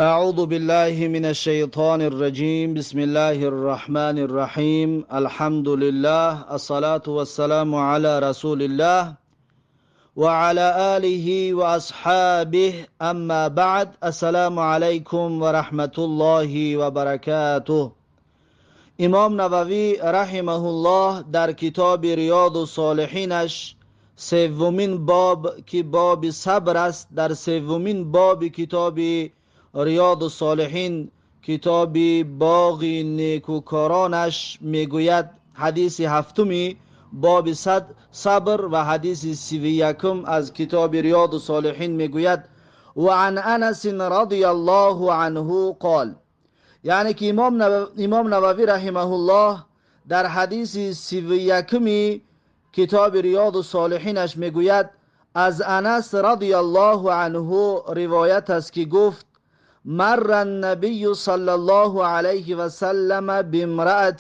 اعوذ بالله من الشیطان الرجیم. بسم الله الرحمن الرحیم. الحمد لله، الصلاة والسلام على رسول الله و علی آله و اصحابه. اما بعد، السلام علیکم و رحمت الله و برکاته. امام نووی رحمه الله در کتاب ریاض الصالحینش سومین باب که باب صبر است، در سومین باب کتاب ریاض الصالحین، کتاب باغ نیکوکارانش، میگوید حدیث هفتمی باب صبر و حدیث 31 از کتاب ریاض الصالحین میگوید و عن انس رضی الله عنه قال، یعنی که امام نووی رحمه الله در حدیث 31 کتاب ریاض الصالحینش میگوید از انس رضی الله عنه روایت است که گفت مر النبی صلی الله علیه و سلم بامرأة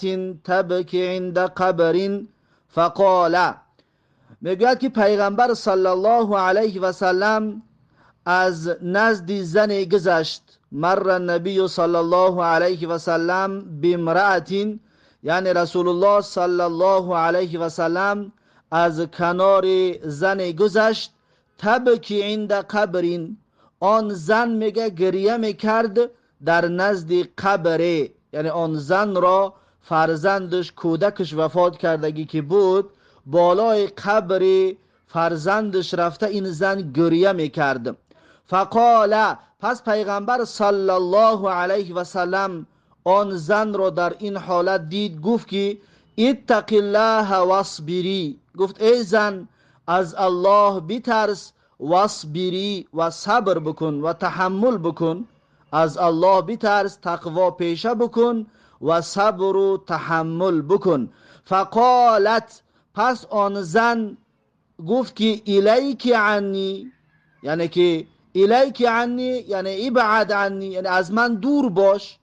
تبکی عند قبر فقال، میگوید که پیغمبر صلی الله علیه و سلم از نزد زنی گذشت. مر النبی صلی الله علیه و سلم بامرأة، یعنی رسول الله صلی الله علیه و سلم از کنار زنی گذشت. تبکی عند قبر، آن زن میگه گریه میکرد در نزد قبره، یعنی آن زن را فرزندش کودکش وفات کردگی که بود، بالای قبر فرزندش رفته این زن گریه میکرد. فقال، پس پیغمبر صلی الله علیه و سلم آن زن را در این حالت دید، گفت که اتق الله واصبری، گفت ای زن از الله بترس، واصبری و صبر بکن و تحمل بکن. از الله بترس، تقوا پیشه بکن و صبر و تحمل بکن. فقالت، پس آن زن گفت که الیک عنی، یعنی که الیک عنی یعنی ابعد عنی، یعنی از من دور باش،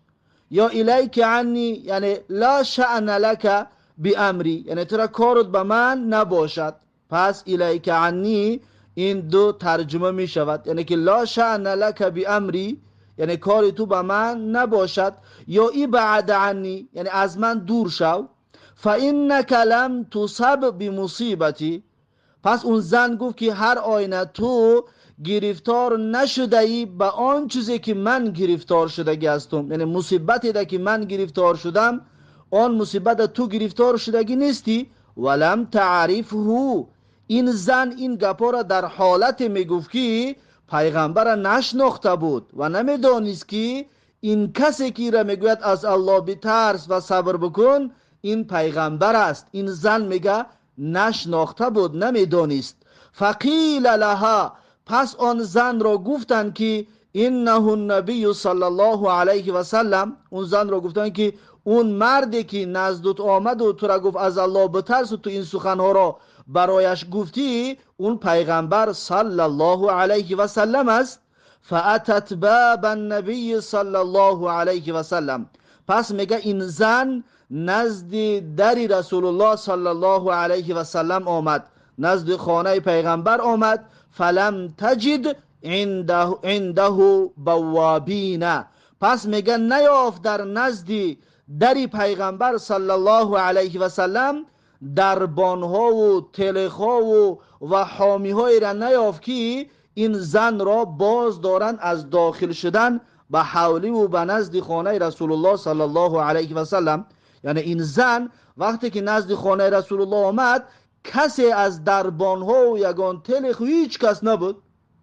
یا الیک عنی یعنی لا شأن لک بامری، یعنی تو را کارت به من نباشد. پس الیک عنی این دو ترجمه می شود، یعنی که لا شأن لک بامری یعنی کار تو به من نباشد، یا ابعد عنی یعنی از من دور شو. فانک لم تصب بمصیبتی، پس اون زن گفت که هر آینه تو گرفتار نشده ای به آن چیزی که من گرفتار شدگی هستم، یعنی مصیبتی ده که من گرفتار شدم آن مصیبت تو گرفتار شدگی نیستی. ولم تعرفه، این زن این گپا را در حالت میگفت که پیغمبر نشناخته بود و نمیدانست که این کسی که را میگوید از الله بترس و صبر بکن این پیغمبر است. این زن میگه نشناخته بود، نمیدانست. فقیل لها، پس آن زن را گفتن که انه النبی صلی الله علیه و سلم، اون زن را گفتن که اون مردی که نزدت آمد و تو را گفت از الله بترس و تو این سخنها را برایش گفتی اون پیغمبر صلی الله علیه و سلم است. فاتت باب النبی صلی الله علیه و سلم، پس میگه این زن نزد در رسول الله صلی الله علیه و سلم آمد، نزد خانه پیغمبر آمد. فلم تجد عنده بوابین، پس میگه نیافت در نزد در پیغمبر صلی الله علیه و سلم دربانها و تلخها و حامی های را نیافت که این زن را باز دارن از داخل شدن به حولی و به نزد خانه رسول الله صلی الله علیه و سلم. یعنی این زن وقتی که نزد خانه رسول الله آمد کسی از دربانها و یگان تلخ هیچ کس نبود.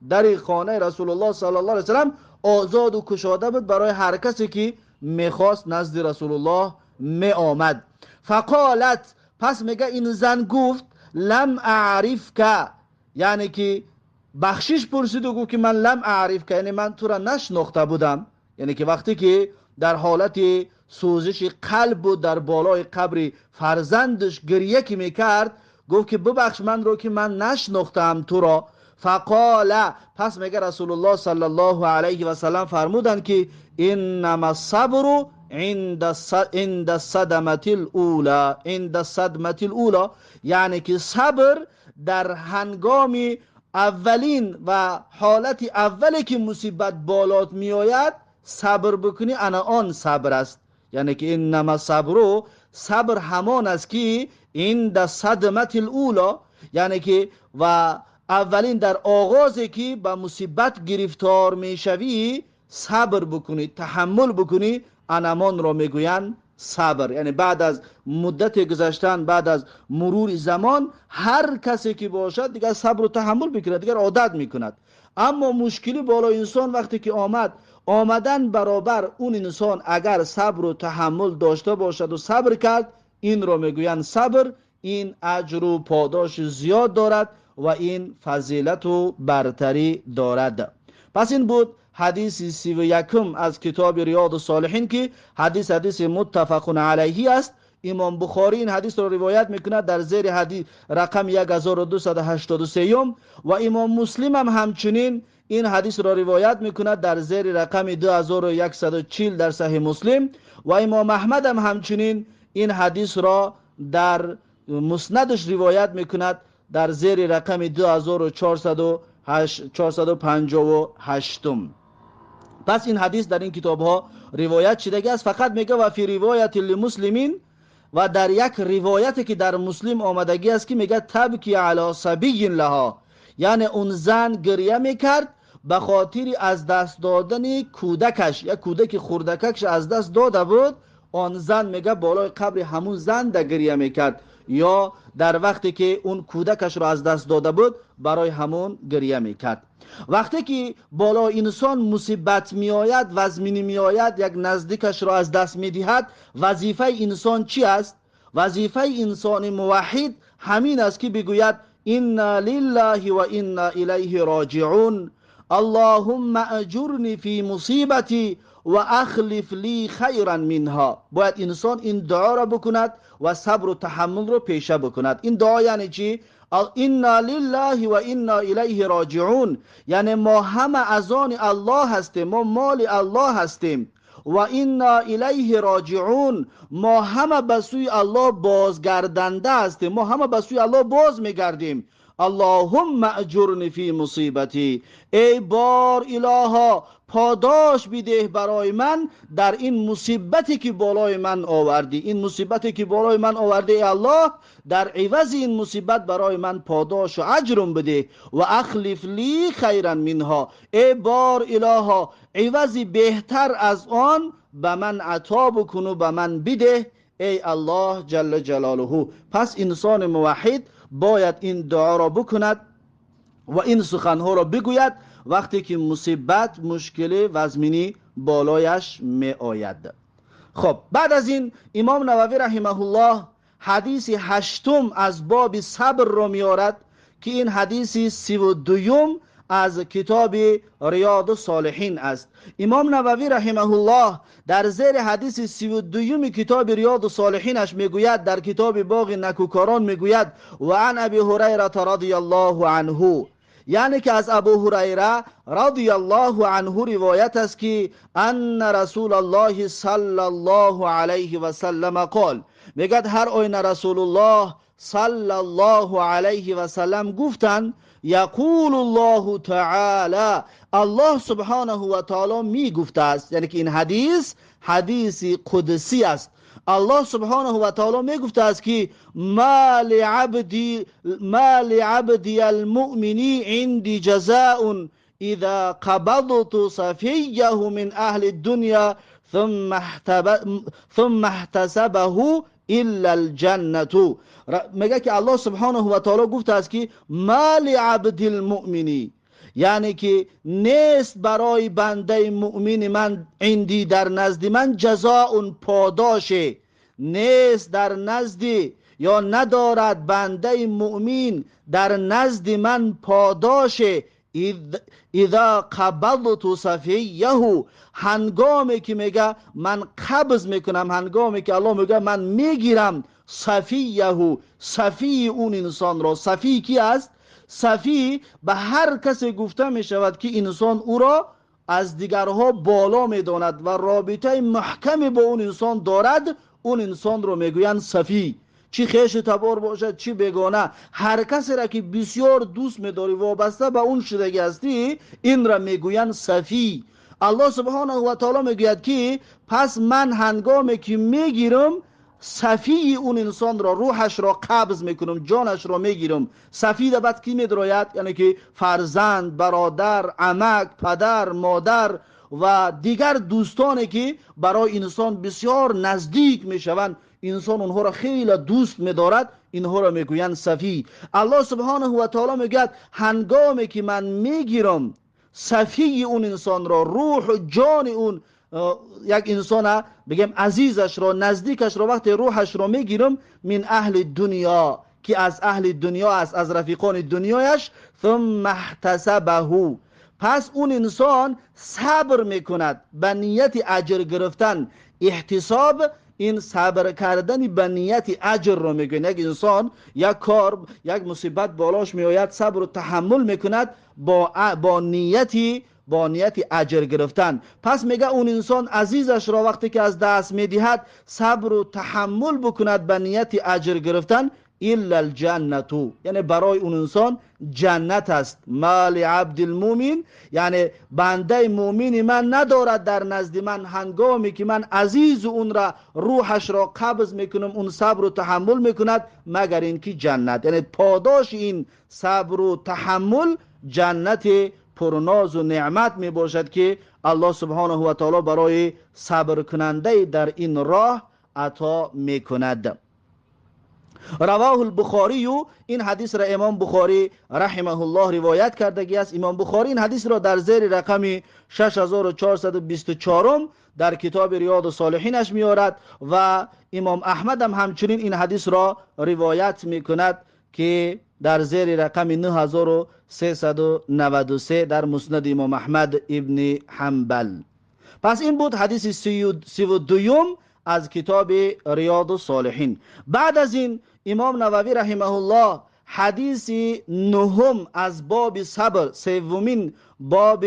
در خانه رسول الله صلی الله علیه و سلم آزاد و کشاده بود برای هر کسی که میخواست نزد رسول الله می آمد. فقالت، پس میگه این زن گفت لم اعرف که، یعنی که بخشش پرسید و گفت که من لم اعرف که یعنی من تو را نشناخته بودم. یعنی که وقتی که در حالت سوزش قلب بود در بالای قبر فرزندش گریه که میکرد گفت که ببخش من رو که من نشناختم تو را. فقال، پس میگه رسول الله صلی الله علیه و سلم فرمودن که انما الصبر عند الصدمه الاولى، عند الصدمه الاولى یعنی که صبر در هنگام اولین و حالت اولی که مصیبت بالات می آید صبر بکنی انا آن صبر است. یعنی که انما صبر، صبر همان است که این در صدمت الاولا، یعنی که و اولین در آغازی که به مصیبت گرفتار میشوی صبر بکنی، تحمل بکنی، انمان را میگویند صبر. یعنی بعد از مدت گذشتن، بعد از مرور زمان، هر کسی که باشد دیگر صبر و تحمل بکند، دیگر عادت میکند. اما مشکلی بالا انسان وقتی که آمدن برابر اون انسان اگر صبر و تحمل داشته باشد و صبر کرد، این را میگویند صبر. این اجر و پاداش زیاد دارد و این فضیلت و برتری دارد. پس این بود حدیث 31 از کتاب ریاض الصالحین که حدیث متفق علیه است. امام بخاری این حدیث را روایت میکند در زیر حدیث رقم 1283 و امام مسلم هم همچنین این حدیث را روایت میکند در زیر رقم 2140 در صحیح مسلم و امام احمد هم همچنین این حدیث را در مسندش روایت میکند در زیر رقم 2458. پس این حدیث در این کتاب ها روایت شده است. فقط میگه و فی روایت للمسلمین، و در یک روایتی که در مسلم آمدگی است که میگه تبکی علی صبی لها، یعنی اون زن گریه میکرد به خاطر از دست دادن کودکش، یا کودک خردکش از دست داده بود. آن زن میگه بالای قبر همون زن در گریه میکرد، یا در وقتی که اون کودکش را از دست داده بود برای همون گریه میکرد. وقتی که بالا انسان مصیبت میآید، وزمینی میآید، یک نزدیکش را از دست میدهد، وظیفه انسان چی است؟ وظیفه انسان موحد همین است که بگوید انا لله و انا الیه راجعون، اللهم اجرنی فی مصیبتی و اخلف لی خیرا منها. باید انسان این دعا را بکند و صبر و تحمل را پیشه بکند. این دعا یعنی چی؟ انا لله و انا الیه راجعون، یعنی ما همه از آن الله هستیم، ما مال الله هستیم. و انا الیه راجعون، ما همه به سوی الله بازگردنده هستیم، ما همه به سوی الله باز میگردیم. اللهم اجرنی فی مصیبتی، ای بار الها پاداش بده برای من در این مصیبتی که بالای من آوردی. این مصیبتی که بالای من آوردی ای الله، در عوض این مصیبت برای من پاداش و اجرم بده. و اخلف لی خیرا منها، ای بار الها عوضی بهتر از آن به من عطا بکن و به من بده ای الله جل جلاله. پس انسان موحد باید این دعا را بکند و این سخنها را بگوید وقتی که مصیبت، مشکل وزمینی بالایش می آید. خب بعد از این امام نووی رحمه الله حدیث 8 از باب صبر را می آورد که این حدیث 32 از کتاب ریاض الصالحین است. امام نووی رحمه الله در زیر حدیث 32 کتاب ریاض الصالحینش میگوید، در کتاب باغ نکوکاران میگوید و عن ابی هریره رضی الله عنه، یعنی که از ابو هریره رضی الله عنه روایت است که ان رسول الله صلی الله علیه و سلم قال، میگد هر آیین رسول الله صلی الله علیه و سلم گفتند یقول الله تعالی، الله سبحانه و تعالی می گفته است، یعنی که این حدیث قدسی است. الله سبحانه و تعالی می گفته است که ما لعبدی المؤمنی عندي جزاء اذا قبضت صفيه من اهل الدنيا ثم احتسبه الا الجنة. میگه که الله سبحانه و تعالی گفته است که ما لعبد المؤمنی، یعنی که نیست برای بنده مؤمن من عندی در نزد من جزاء پاداش، نیست در نزد یا ندارد بنده مؤمن در نزد من پاداش اذا قبضت صفیه، هنگامی که میگه من قبض میکنم، هنگامی که الله میگه من میگیرم صفیه، صفی اون انسان را. صفی کی است؟ صفی به هر کسی گفته می شود که انسان او را از دیگرها بالا می داند و رابطه محکمی با اون انسان دارد، اون انسان رو میگویند صفی. چی خیش تبار باشد چی بگانه، هر کسی را که بسیار دوست می‌داری، وابسته به اون شدگی هستی، این را میگویند صفی. الله سبحانه و تعالی میگوید که پس من هنگامی که میگیرم صفی اون انسان را، روحش را قبض میکنم، جانش را میگیرم. صفی در بعد کی میدراید؟ یعنی که فرزند، برادر، عمک، پدر، مادر و دیگر دوستانی که برای انسان بسیار نزدیک میشوند، انسان اونها را خیلی دوست میدارد، اینها را میگویند صفی. الله سبحانه و تعالی میگوید هنگامی که من میگیرم صفی اون انسان را، روح و جان اون یک انسان بگم عزیزش را، نزدیکش را، وقتی روحش را میگیرم، من اهل دنیا، که از اهل دنیا است، از رفیقان دنیایش، ثم احتسبه، پس اون انسان صبر میکند به نیت اجر گرفتن. احتساب این صبر کردن به نیت اجر رو میگه. یک انسان یک کار، یک مصیبت بالاش میآید، صبر و تحمل میکند با نیت اجر گرفتن. پس میگه اون انسان عزیزش را وقتی که از دست میدهد صبر و تحمل بکند به نیت اجر گرفتن، الا الجنة، یعنی برای اون انسان جنت است. ما لعبد المؤمن، یعنی بنده مؤمن من ندارد در نزد من هنگامی که من عزیز اون را، روحش را قبض میکنم، اون صبر و تحمل میکند، مگر اینکه جنت، یعنی پاداش این صبر و تحمل جنت پرناز و نعمت می باشد که الله سبحانه و تعالی برای صبر کننده در این راه عطا می کند. رواه البخاری، این حدیث را امام بخاری رحمه الله روایت کردگی است. امام بخاری این حدیث را در زیر رقم 6424 در کتاب ریاض الصالحینش می آورد و امام احمد هم همچنین این حدیث را روایت می کند که در زیر رقم 9393 در مسند امام احمد ابن حنبل. پس این بود حدیث 32 از کتاب ریاض الصالحین. بعد از این امام نووی رحمه الله حدیث 9 از باب صبر، سومین باب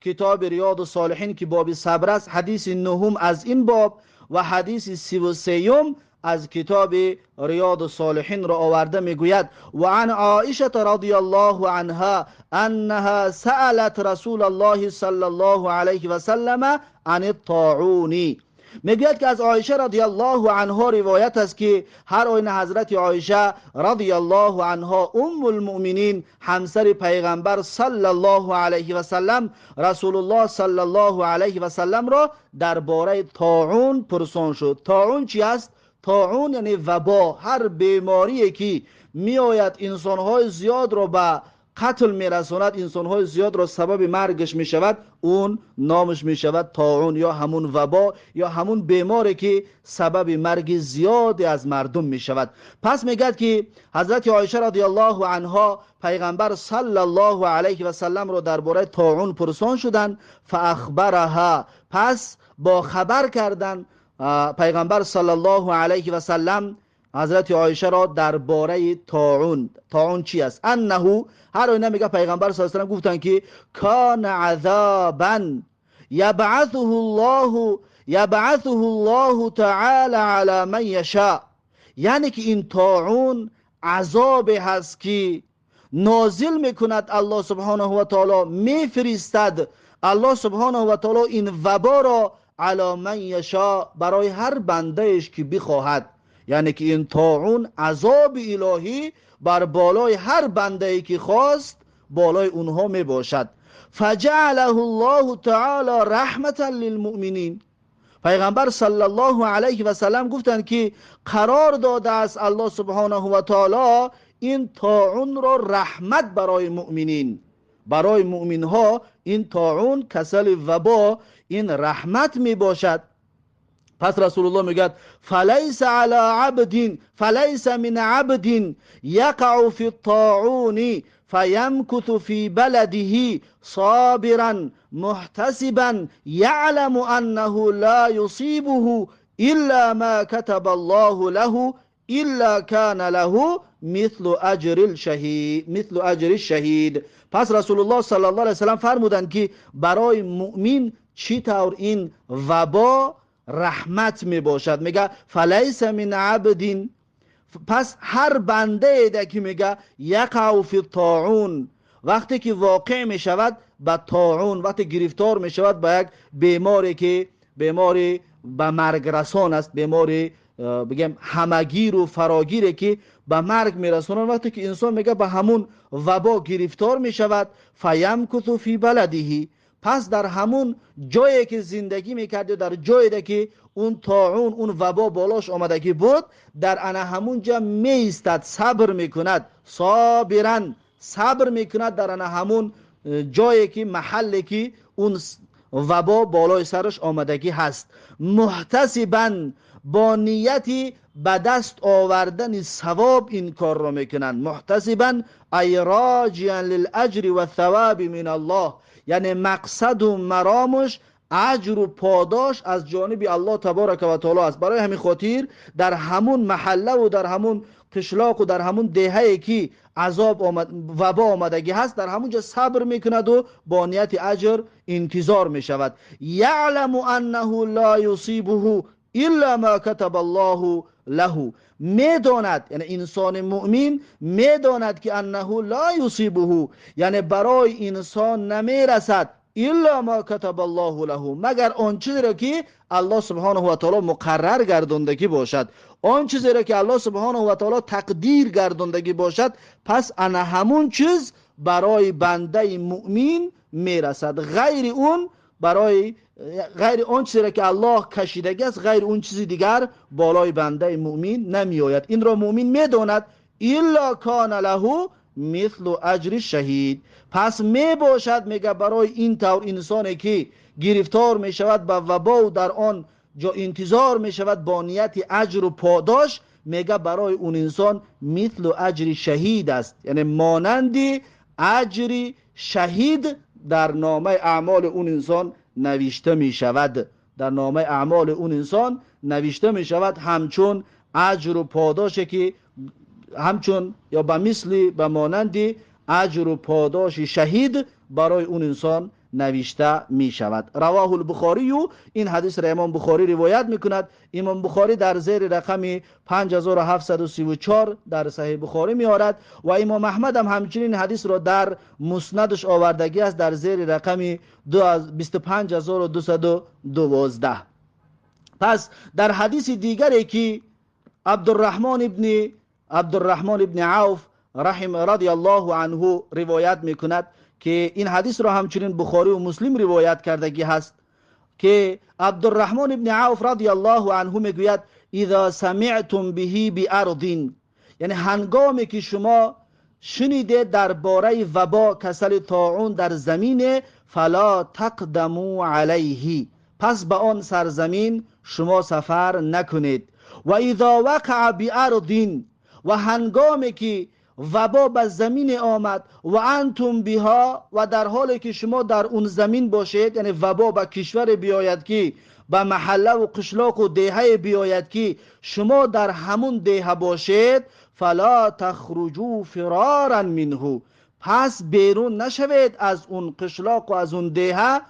کتاب ریاض الصالحین که باب صبر است، حدیث 9 از این باب و حدیث 33 از کتاب ریاض الصالحین را آورده میگوید و عن عائشه رضی الله عنها انها سألت رسول الله صلی الله علیه و سلم عن الطاعون. میگوید که از عایشه رضی الله عنها روایت است که هر آینه حضرت عایشه رضی الله عنها ام المؤمنین، همسر پیغمبر صلی الله علیه و سلم، رسول الله صلی الله علیه و سلم را درباره طاعون پرسان شد. طاعون چی است؟ طاعون یعنی وبا، هر بیماری که میآید انسانهای زیاد را به قتل میرساند، انسانهای زیاد را سبب مرگش میشود، اون نامش میشود طاعون، یا همون وبا یا همون بیماری که سبب مرگ زیادی از مردم میشود. پس میگد که حضرت عایشه رضی الله عنها پیغمبر صلی الله علیه و سلم را درباره طاعون پرسان شدند. فاخبرها، پس با خبر کردند پیغمبر صلی الله علیه و سلم حضرت عایشه را درباره طاعون چی است؟ انه، هر آینه میگه پیغمبر صلی الله علیه و سلم گفتن که کان عذابا یبعثه الله تعالی علی من یشاء، یعنی که این طاعون عذاب هست که نازل میکند الله سبحانه و تعالی، میفرستد الله سبحانه و تعالی این وبا را علی من یشاء، برای هر بندهش که بخواهد. یعنی که این طاعون عذاب الهی بر بالای هر بنده‌ای که خواست بالای اونها می باشد. فجعله الله تعالی رحمتا للمؤمنین، پیغمبر صلی الله علیه و سلم گفتند که قرار داده است الله سبحانه و تعالی این طاعون را رحمت برای مؤمنین، برای مؤمنها این طاعون کسل وبا این رحمت می باشد. پس رسول الله میگه فلیس من عبد یقع فی الطاعون فیمکث فی بلده صابرا محتسبا یعلم انه لا یصیبه الا ما كتب الله له الا كان له مثل اجر الشهید. پس رسول الله صلی الله علیه و سلم فرمودند که برای مؤمن چی طور این وبا رحمت می باشد. میگه فلیس من عبد، پس هر بنده ده که میگه یقع فی الطاعون، وقتی که واقع می شود به طاعون، وقتی گرفتار می شود به یک بیماری که بیماری به مرگ رسان است، بیماری بگم همگیر و فراگیره که به مرگ میرسونن، وقتی که انسان میگه به همون وبا گرفتار می شود، فیمکث فی بلده، پس در همون جایی که زندگی میکرد، در جایی که اون طاعون اون وبا بالاش آمدگی بود، در انا همون جا میستد، صبر میکند، صابرن، صبر میکند در انا همون جایی که محلی که اون وبا بالای سرش آمدگی هست، محتسبا، با نیتی به دست آوردن ثواب این کار را میکنن. محتسبا ای راجعا للاجر و الثواب من الله، یعنی مقصد و مرامش اجر و پاداش از جانب الله تبارک و تعالی است. برای همین خاطر در همون محله و در همون قشلاق و در همون دهه‌ای که عذاب وبا آمدگی هست، در همونجا صبر میکند و با نیت اجر انتظار میشود. یعلم انه لا یصیبه الا ما كتب الله له، میداند، یعنی انسان مؤمن میداند که انه لا یصیبه، یعنی برای انسان نمیرسد الا ما كتب الله له، مگر آن چیزی را که الله سبحانه و تعالی مقرر گرداندگی باشد، آن چیزی را که الله سبحانه و تعالی تقدیر گرداندگی باشد، پس انا همون چیز برای بنده مؤمن میرسد. غیر اون، برای غیر اون چیزی را که الله کشیدگی است، غیر اون چیزی دیگر بالای بنده مؤمن نمی آید. این را مؤمن میداند. الا کان له مثل اجر شهید، پس می باشد، میگه برای این طور انسانی که گرفتار می شود به وبا و در آن جا انتظار می شود با نیت اجر و پاداش، میگه برای اون انسان مثل اجر شهید است، یعنی مانند اجر شهید در نامه اعمال اون انسان نوشته می شود، در نامه اعمال اون انسان نوشته می شود، همچون اجر و پاداشی که همچون یا به مثل به مانند اجر و پاداش شهید برای اون انسان نوشته می شود. رواه البخاری، و این حدیث را امام بخاری روایت می کند. امام بخاری در زیر رقم 5734 در صحیح بخاری می آورد و امام احمد هم همچنین حدیث را در مسندش آوردگی است در زیر رقم 25212. پس در حدیث دیگری که عبدالرحمن ابن عوف رضی الله عنه روایت میکند که این حدیث را همچنین بخاری و مسلم روایت کردگی هست که عبدالرحمن ابن عوف رضی الله عنه میگوید اذا سمعتم به بارض، یعنی هنگامی که شما شنیده درباره وبا کسل طاعون در زمین، فلا تقدموا علیه، پس به آن سرزمین شما سفر نکنید. و اذا وقع بارض، و هنگامی که وبا به زمین آمد، و انتم بها، و در حالی که شما در اون زمین باشید، یعنی وبا به کشور بیاید که به محله و قشلاق و دهه بیاید که شما در همون دهه باشید، فلا تخرجوا فرارا منه، پس بیرون نشوید از اون قشلاق و از اون دهه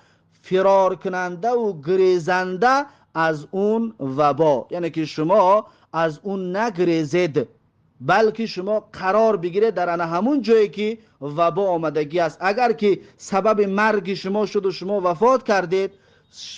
فرار کننده و گریزنده از اون وبا، یعنی که شما از اون نگریزید بلکه شما قرار بگیرید در آن همون جایی که وبا آمدگی است. اگر که سبب مرگ شما شد و شما وفات کردید،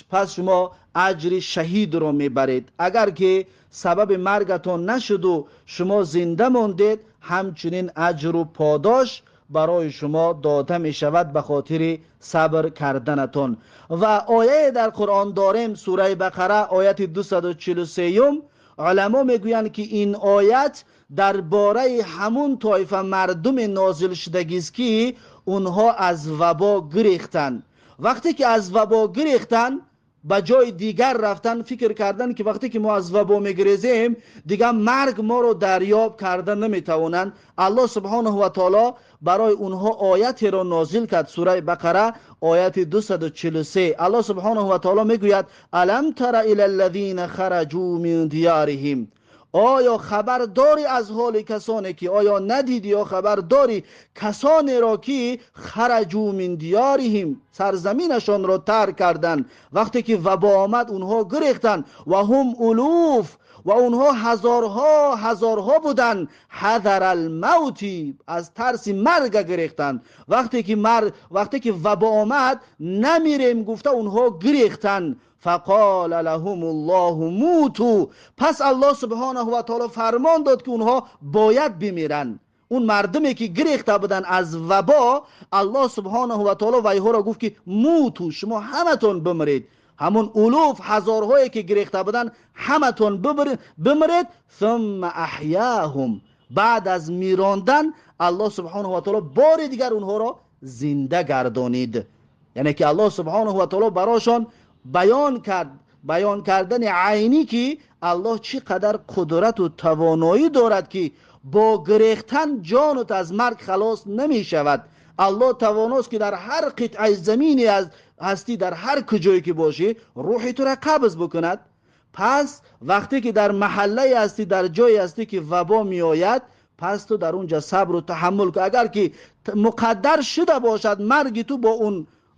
پس شما اجر شهید رو میبرید. اگر که سبب مرگتون نشد و شما زنده موندید، همچنین اجر و پاداش برای شما داده می شود به خاطر صبر کردنتون. و آیه در قرآن داریم، سوره بقره آیت 243، علما میگویند که این آیت درباره همون طایفه مردم نازل شدگی است که اونها از وبا گریختن. وقتی که از وبا گریختن، به جای دیگر رفتن، فکر کردن که وقتی که ما از وبا میگریزیم دیگه مرگ ما رو دریاب کردن نمیتوانند. الله سبحانه و تعالی برای اونها آیت را نازل کرد، سوره بقره آیت 243. الله سبحانه و تعالی میگوید الم تر الی الذین خرجوا من دیارهم، آیا خبر داری از حال کسانی که، آیا ندیدی یا خبر داری کسانی را که خرجوا من دیارهم، سرزمینشان را ترک کردند، وقتی که وبا آمد اونها گریختند، و هم الوف، و اونها هزارها بودن، حذر الموتی، از ترس مرگ گریختند. وقتی که وبا آمد نمیریم گفته اونها گریختند. فقال لهم الله موتوا، پس الله سبحانه و تعالی فرمان داد که اونها باید بمیرن. اون مردمی که گریخته بودن از وبا، الله سبحانه و تعالی ویها را گفت که موتو، شما همتون بمیرید. همون الوف هزارهایی که گریخته بودن همتون بمیرید. ثم احیاهم، بعد از میراندن الله سبحانه و تعالی بار دیگر اونها را زنده گردانید. یعنی که الله سبحانه و تعالی براشان بیان کردن عینی که الله چقدر قدرت و توانایی دارد که با گریختن جانت از مرگ خلاص نمی شود. الله تواناست که در هر قطعه زمینی هستی، در هر کجایی که باشی، روحی تو را قبض بکند. پس وقتی که در محله هستی، در جایی هستی که وبا می آید، پس تو در اونجا صبر و تحمل که اگر که مقدر شده باشد مرگ تو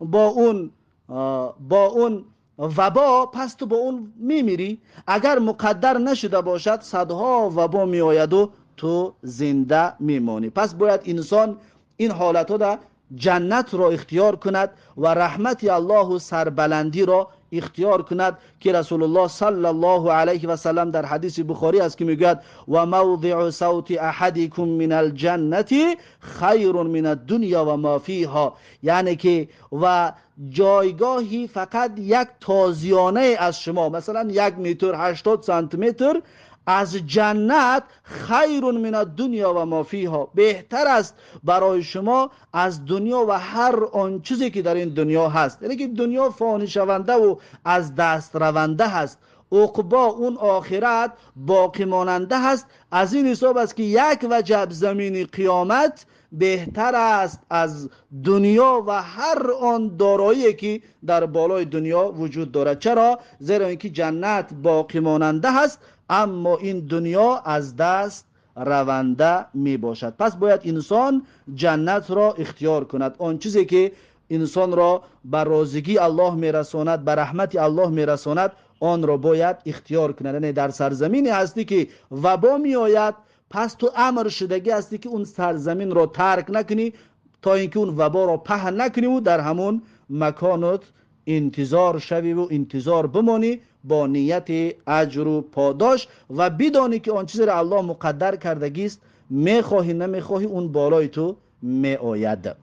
با اون وبا، پس تو با اون میمیری. اگر مقدر نشده باشد صدها وبا می آید و تو زنده میمانی. پس باید انسان این حالت را جنت را اختیار کند و رحمت الله و سربلندی را اختیار کند که رسول الله صلی الله علیه و سلم در حدیث بخاری است که میگوید و موضع صوت احدکم من الجنه خیر من الدنیا و ما فیها، یعنی که و جایگاهی فقط یک تازیانه از شما، مثلا 1 متر 80 سانتی متر از جنت، خیر من الدنیا و ما فیها، بهتر است برای شما از دنیا و هر آن چیزی که در این دنیا هست. یعنی که دنیا فانی شونده و از دست رونده هست، عقبا اون آخرت باقی ماننده هست. از این حساب است که یک وجب زمین قیامت بهتر است از دنیا و هر آن دارایی که در بالای دنیا وجود دارد. چرا؟ زیرا اینکه جنت باقی ماننده هست، اما این دنیا از دست رونده می باشد. پس باید انسان جنت را اختیار کند. آن چیزی که انسان را بر راضی الله می رساند، بر رحمت الله می رساند، آن را باید اختیار کند. یعنی در سرزمینی هستی که وبا می آید، پس تو امر شدگی هستی که اون سرزمین را ترک نکنی تا اینکه اون وبا را پهن نکنی و در همون مکانت انتظار شوی و انتظار بمانی با نیت اجر و پاداش و بدانی که آن چیزی را الله مقدر کردگی است، میخواهی نمیخواهی اون بالای تو می آید.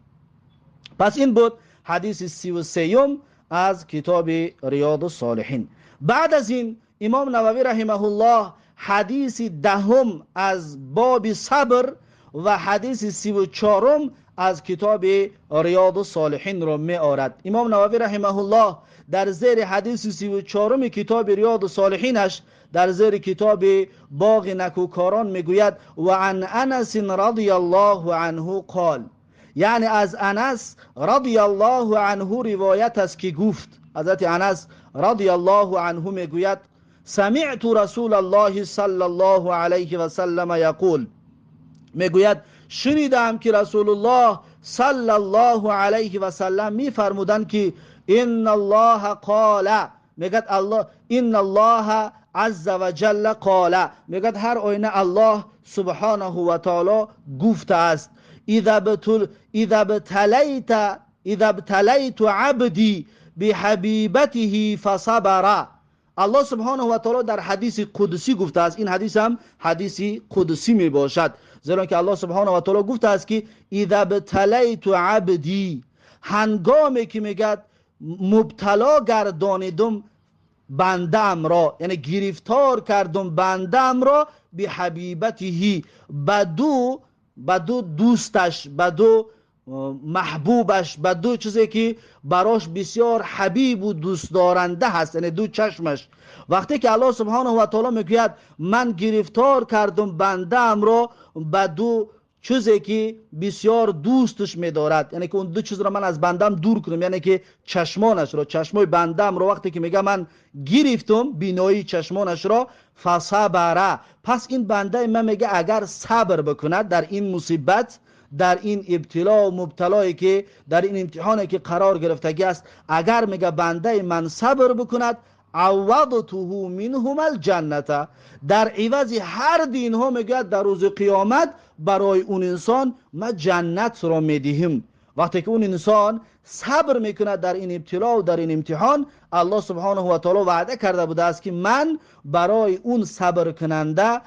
پس این بود حدیث 33 از کتاب ریاض الصالحین. بعد از این امام نووی رحمه الله حدیث 10 از باب صبر و حدیث 34 از کتاب ریاض الصالحین را می آورد. امام نووی رحمه الله در زیر حدیث 34 کتاب ریاض الصالحینش در زیر کتاب باغ نکوکاران میگوید و عن انس رضی الله عنه قال، یعنی از انس رضی الله عنه روایت است که گفت، حضرت انس رضی الله عنه میگوید سمعت رسول الله صلی الله علیه و سلم یقول، میگوید شنیدم که رسول الله صلی الله علیه و سلم میفرمودند که ان الله قال، میگد الله ان الله عز و جل قال، میگد هر آینه الله سبحانه و تعالی گفته است اذا ابتلیت عبدی بحبیبته فصبر. الله سبحانه و تعالی در حدیث قدسی گفته است، این حدیث هم حدیث قدسی می باشد، زیرا که الله سبحانه و تعالی گفته است که اذا ابتلیت عبدی، هنگامی که میگد مبتلا گردانیدم بندم را، یعنی گرفتار کردم بندم را به حبیبته، بدو دوستش، بدو محبوبش، بدو چیزی که براش بسیار حبیب و دوست دارنده هست، یعنی دو چشمش. وقتی که الله سبحانه و تعالی میگوید من گرفتار کردم بندم را بدو چیزی که بسیار دوستش می‌دارد، یعنی که اون دو چیز را من از بندم دور کنم، یعنی که چشمانش را، چشمای بندم را وقتی که میگه من گرفتم بینایی چشمانش را، فصبر، پس این بنده من میگه اگر صبر بکند در این مصیبت، در این ابتلا و مبتلایی که در این امتحانی که قرار گرفتگی است، اگر میگه بنده من صبر بکند، عوضته منهم الجنه، در عوض هر دین ها میگه در روز قیامت برای اون انسان ما جنت را میدهیم. وقتی که اون انسان صبر میکنه در این ابتلا و در این امتحان، الله سبحانه و تعالی وعده کرده بوده است که من برای اون صبر کننده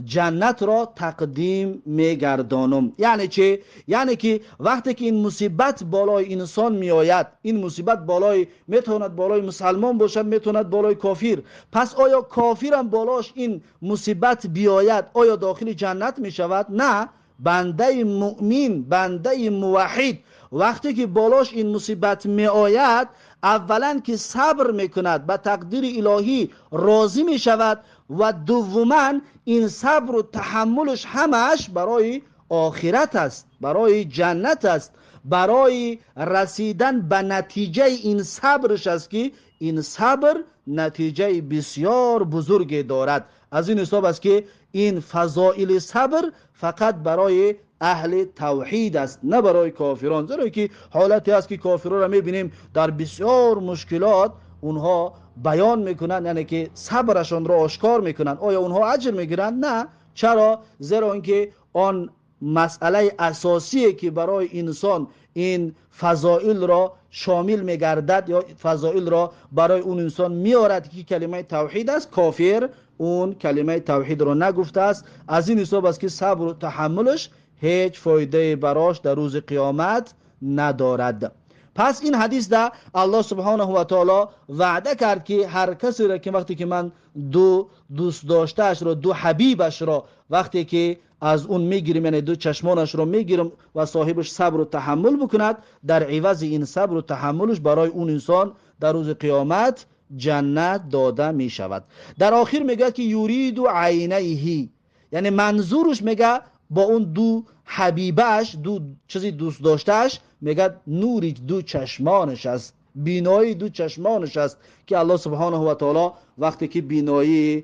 جنت را تقدیم میگردانم. یعنی چه؟ یعنی که وقتی که این مصیبت بالای انسان میآید، این مصیبت بالای، میتواند بالای مسلمان باشد، میتواند بالای کافر، پس آیا کافر هم بالاش این مصیبت بیاید آیا داخل جنت میشود؟ نه. بنده مؤمن، بنده موحد وقتی که بالاش این مصیبت میآید، اولا که صبر میکند، به تقدیر الهی راضی میشود، و دوما این صبر و تحملش همش برای آخرت است، برای جنت است، برای رسیدن به نتیجه این صبرش است که این صبر نتیجه بسیار بزرگی دارد. از این حساب است که این فضائل صبر فقط برای اهل توحید است، نه برای کافران. زیرا که حالتی است که کافران را میبینیم در بسیار مشکلات اونها بیان میکنن، یعنی که صبرشان را آشکار میکنن. آیا اونها اجر میگیرن؟ نه. چرا؟ زیرا اینکه آن مسئله اساسی که برای انسان این فضائل را شامل میگردد یا فضائل را برای اون انسان میارد که کلمه توحید است، کافر اون کلمه توحید را نگفته است. از این حساب است که صبر و تحملش هیچ فایده براش در روز قیامت ندارد. پس این حدیث ده الله سبحانه و تعالی وعده کرد که هر کسی را که وقتی که من دو دوست داشتهش را، دو حبیبش را وقتی که از اون میگیرم، یعنی دو چشمانش را میگیرم و صاحبش صبر و تحمل بکند، در عوض این صبر و تحملش برای اون انسان در روز قیامت جنت داده می شود. در آخر میگه که یورید عینیه، یعنی منظورش میگه با اون دو حبیبش، دو چیزی دوست داشتهش، میگه نوری دو چشمانش است، بینایی دو چشمانش است که الله سبحانه و تعالی وقتی که بینایی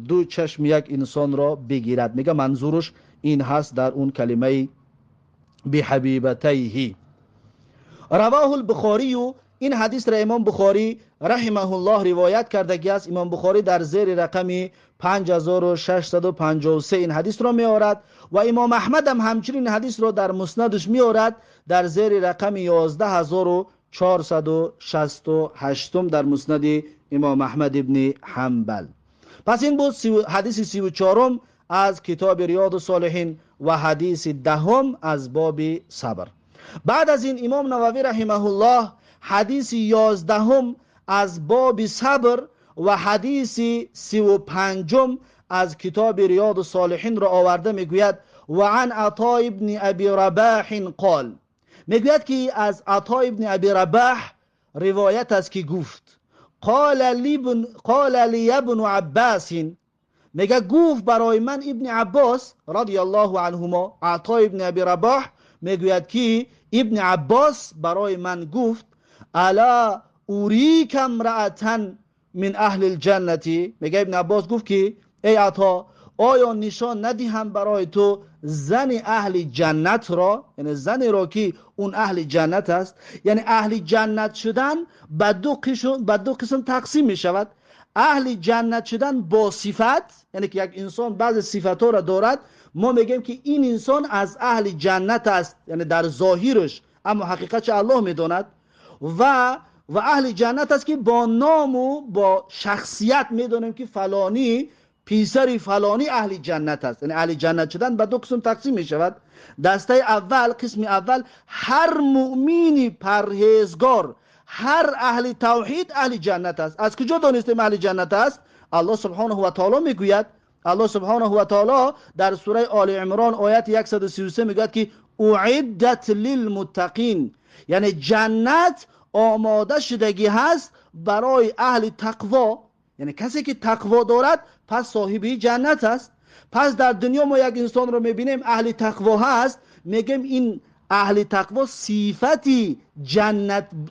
دو چشم یک انسان را بگیرد، میگه منظورش این هست در اون کلمه بحبیبتیه. رواه البخاری، این حدیث را امام بخاری رحمه الله روایت کرده است. امام بخاری در زیر رقم 5653 این حدیث را می آورد و امام احمد هم همچنین حدیث را در مسندش می آورد در زیر رقم 11468 در مسند امام احمد ابن حنبل. پس این بود حدیث 34 از کتاب ریاض الصالحین و حدیث 10 از باب صبر. بعد از این امام نووی رحمه الله حدیث 11 از باب صبر و حدیث 35 از کتاب ریاض الصالحین را آورده، میگوید و عن عطا ابن ابی رباح قال، میگوید که از عطا ابن ابی رباح روایت است که گفت قال لی ابن عباس، میگه گفت برای من ابن عباس رضی الله عنهما، عطا ابن ابی رباح میگوید که ابن عباس برای من گفت الا اوریک امرأة من اهل الجنة، میگه ابن عباس گفت که ای عطا آیا نشان ندهم برای تو زن اهل جنت را، یعنی زنی را که اون اهل جنت است. یعنی اهل جنت شدن به دو قسم تقسیم می شود. اهل جنت شدن با صفت، یعنی که یک انسان بعض صفت ها را دارد، ما میگیم که این انسان از اهل جنت است، یعنی در ظاهرش، اما حقیقتش الله میداند. و اهل جنت است که با نام و با شخصیت میدونیم که فلانی پیسر فلانی اهل جنت است. یعنی اهل جنت شدن به دو قسم تقسیم می شود. دسته اول، قسم اول، هر مؤمنی پرهیزگار، هر اهل توحید اهل جنت است. از کجا دانستیم اهل جنت است؟ الله سبحانه و تعالی میگوید، الله سبحانه و تعالی در سوره آل عمران آیت 133 میگوید که اعدت للمتقین، یعنی جنت آماده شدگی هست برای اهل تقوا، یعنی کسی که تقوا دارد پس صاحبی جنت است. پس در دنیا ما یک انسان رو میبینیم اهل تقوا هست، میگیم این اهل تقوا صفتی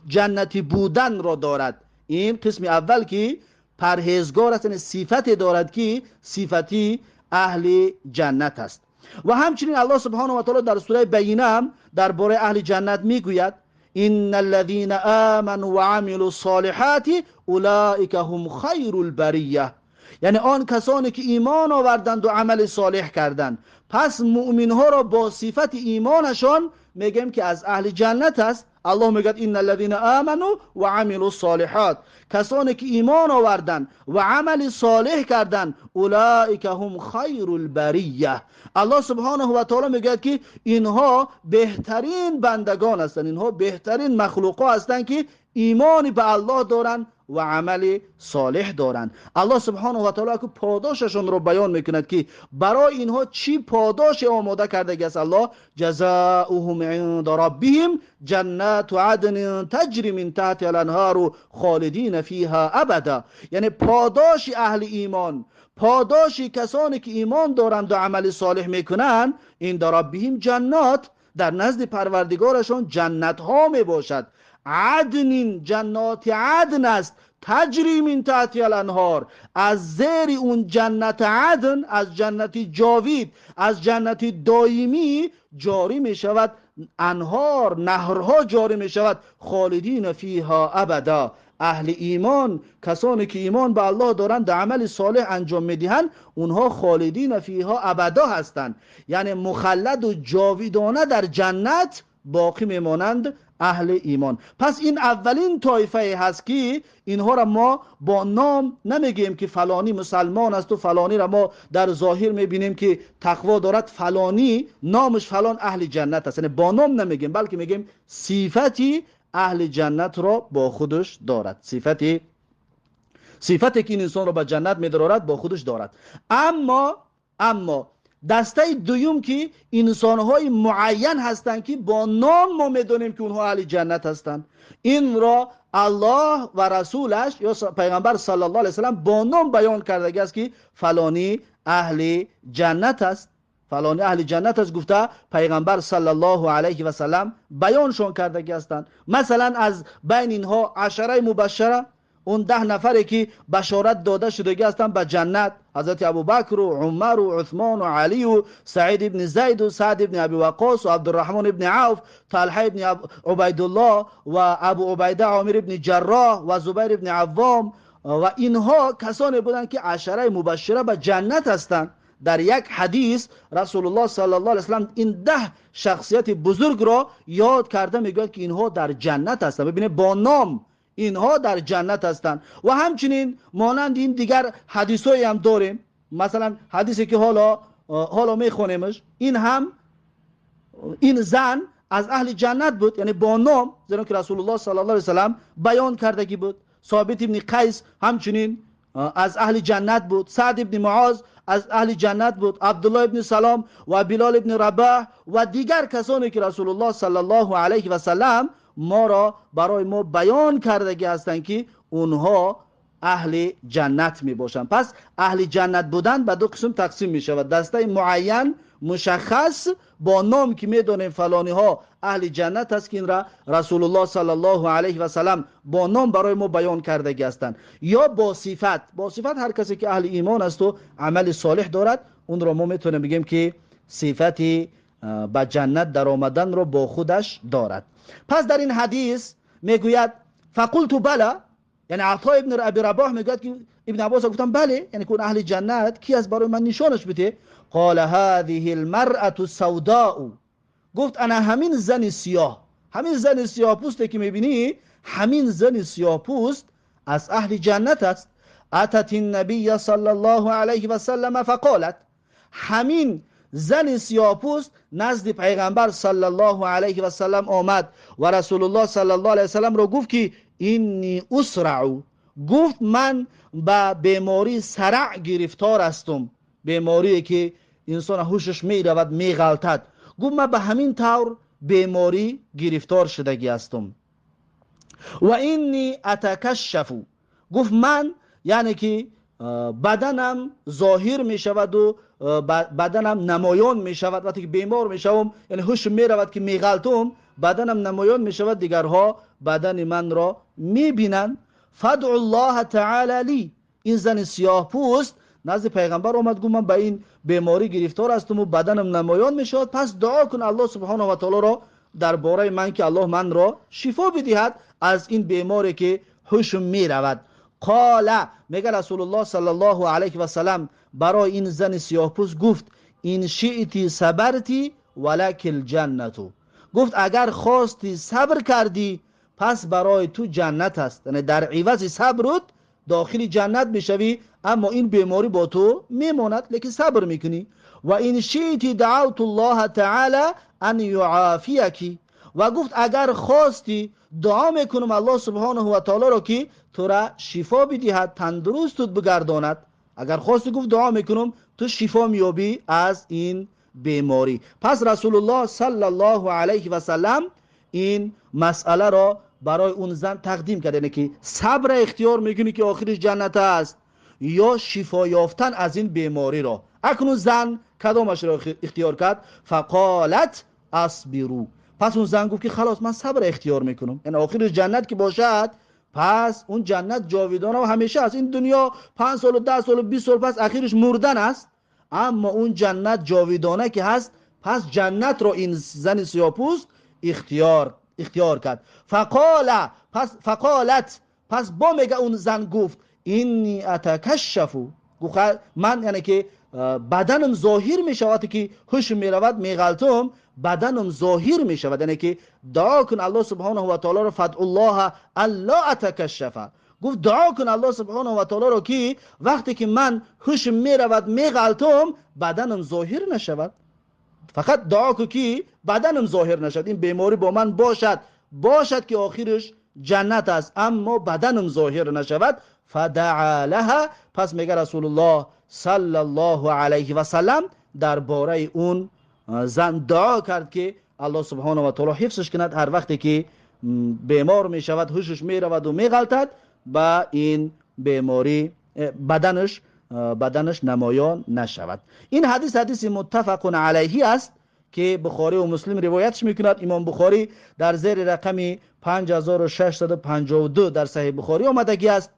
جنتی بودن را دارد. این قسم اول که پرهیزگار است، یعنی صفتی دارد که صفتی اهل جنت است. و همچنین الله سبحانه و تعالی در سوره بینه هم درباره اهل جنت میگوید ان الذين آمنوا وعملوا الصالحات اولئک هم خیر البریه، یعنی آن کسانی که ایمان آوردند و عمل صالح کردند. پس مؤمن ها را با صفت ایمانشان میگیم که از اهل جنت است. الله میگه ان الذين آمنوا و عملوا الصالحات، کسانی که ایمان آوردند و عمل صالح کردند، اولئک هم خیر البریه. الله سبحانه و تعالی میگه که اینها بهترین بندگان هستند، اینها بهترین مخلوقات هستند که ایمانی به الله دارند و عمل صالح دارند. الله سبحانه و تعالی که پاداششون رو بیان میکند که برای اینها چی پاداش آماده کرده است. الله جزاؤهم عند ربهم جنات عدن تجری من تحت الانهار خالدین فیها ابدا، یعنی پاداش اهل ایمان، پاداشی کسانی که ایمان دارند و عمل صالح میکنند، عند ربهم جنات، در نزد پروردگارشان جنت ها می باشد. عدن، جنات عدن است، تجری من تحت الانهار، از زیر اون جنت عدن، از جنت جاوید، از جنت دائمی جاری می شود انهار، نهرها جاری می شود، خالدین فیها ابدا. اهل ایمان، کسانی که ایمان به الله دارند عمل صالح انجام میدهند، اونها خالدین فیها ابدا هستند، یعنی مخلد و جاویدانه در جنت باقی میمانند اهل ایمان. پس این اولین طایفه هست که اینها را ما با نام نمیگیم که فلانی مسلمان است و فلانی را ما در ظاهر میبینیم که تقوا دارد، فلانی نامش فلان اهل جنت است، یعنی با نام نمیگیم، بلکه میگیم صفتی اهل جنت را با خودش دارد، صفتی که این انسان را به جنت می‌دارد با خودش دارد. اما دسته دوم که انسان‌های معین هستند که با نام ما می‌دونیم که اونها اهل جنت هستند، این را الله و رسولش یا پیغمبر صلی الله علیه و سلم با نام بیان کرده است که فلانی اهل جنت است، فلانی اهل جنت است، گفته پیغمبر صلی الله علیه و سلم بیانشون کرده هستند. مثلا از بین اینها عشره مبشره، اون 10 نفری که بشارت داده شده هستند به جنت، حضرت ابوبکر و عمر و عثمان و علی و سعید ابن زید و سعد ابن ابی وقاص و عبدالرحمن ابن عوف، طلحه ابن عبیدالله و ابو عبیده عامر ابن جراح و زبیر ابن عوام، و اینها کسانی بودند که عشره مبشره به جنت هستند. در یک حدیث رسول الله صلی الله علیه و سلم این 10 شخصیت بزرگ را یاد کرده، میگه که اینها در جنت هستند. ببینید با نام اینها در جنت هستند. و همچنین مانند این دیگر حدیثایی هم داریم، مثلا حدیثی که حالا میخونیمش، این زن از اهل جنت بود، یعنی با نام، زیرا که رسول الله صلی الله علیه و سلم بیان کردگی بود. ثابت ابن قیس همچنین از اهل جنت بود، سعد ابن معاذ از اهل جنت بود، عبدالله ابن سلام و بلال ابن رباح و دیگر کسانی که رسول الله صلی الله علیه و سلم برای ما بیان کردگی هستند که اونها اهل جنت می باشند. پس اهل جنت بودن به 2 قسم تقسیم می شود، دسته معین مشخص با نام که می دونیم فلانی ها اهل جنت است، که این را رسول الله صلی الله علیه و سلم با نام برای ما بیان کردگی هستند، یا با صفت هر کسی که اهل ایمان است و عمل صالح دارد، اون را ما میتونیم بگیم که صفتی به جنت در آمدن را با خودش دارد. پس در این حدیث میگوید فقلت بلا، یعنی عطا ابن ابی رباح میگوید که ابن عباس گفتم بله، یعنی که اهل جنت کی از برای من نشانش بده. قال هذه المرأة السوداء، گفت انا همین زن سیاه پوستی که میبینی، همین زن سیاه پوست از اهل جنت است. اتت النبی صلی الله علیه و سلم فقالت، همین زن سیاه پوست نزد پیغمبر صلی الله علیه و سلم آمد و رسول الله صلی الله علیه و سلم رو گفت که اینی اسرع، گفت من به بیماری سرع گرفتار هستم، بیماری که انسان هوشش میرود میغلطد، گفت من به همین طور بیماری گرفتار شدگی هستم. و اینی اتکشف، گفت من یعنی که بدنم ظاهر می شود و بدنم نمایان می شود، وقتی که بیمار می شوم یعنی هوش می رود که می غلطم، بدنم نمایان می شود، دیگرها بدن من را می بینن. فدع الله تعالی لی، این زن سیاه پوست نزد پیغمبر آمد، گفت من به این بیماری گرفتار هستم و بدنم نمایان می شود، پس دعا کن الله سبحانه و تعالی را درباره من که الله من را شفا بدهد از این بیماری که هوشم می رود. قال، میگه رسول الله صلی الله علیه و سلم برای این زن سیاه‌پوست گفت این شئتی صبرتی ولک الجنت، گفت اگر خواستی صبر کردی پس برای تو جنت است، یعنی در عوض صبرت داخل جنت میشوی، اما این بیماری با تو میماند لیکن صبر میکنی. و این شئتی دعوت الله تعالی ان یعافیکی، و گفت اگر خواستی دعا میکنم الله سبحانه و تعالی را که تو را شفا بدهد، تندرست بگرداند. اگر خواستی گفت دعا میکنم تو شفا میابی از این بیماری. پس رسول الله صلی الله علیه و سلم این مسئله را برای اون زن تقدیم کرد، یعنی که صبر اختیار میکنی که آخرش جنت است یا شفا یافتن از این بیماری را. اکنون زن کدامش را اختیار کرد؟ فقالت اصبرو، پس اون زن گفت که خلاص من صبر اختیار میکنم، یعنی آخرش جنت که باشد پس اون جنت جاویدانه و همیشه است. این دنیا 5 سال و 10 سال و 20 سال پس آخرش مردن است، اما اون جنت جاویدانه که هست، پس جنت رو این زن سیاه‌پوست اختیار کرد. فقالت، پس با میگه اون زن گفت اینی اتکشفو، من یعنی که بدنم ظاهر می شود که هوش می رود میغلطم، بدنم ظاهر می شود، یعنی که دعا کن الله سبحانه و تعالی رو فدع الله الا اتکشفه، گفت دعا کن الله سبحانه و تعالی رو که وقتی که من هوش می رود میغلطم بدنم ظاهر نشود، فقط دعا کن که بدنم ظاهر نشد، این بیماری با من باشد که آخرش جنت است اما بدنم ظاهر نشود. فدعا لها، پس میگه رسول الله صلی الله علیه و سلم درباره اون زن دعا کرد که الله سبحانه و تعالی حفظش کند، هر وقتی که بیمار می شود هوشش می رود و می غلطد با این بیماری بدنش نمایان نشود. این حدیث متفق علیه است که بخاری و مسلم روایتش میکند. امام بخاری در زیر رقم 5652 در صحیح بخاری آمدگی است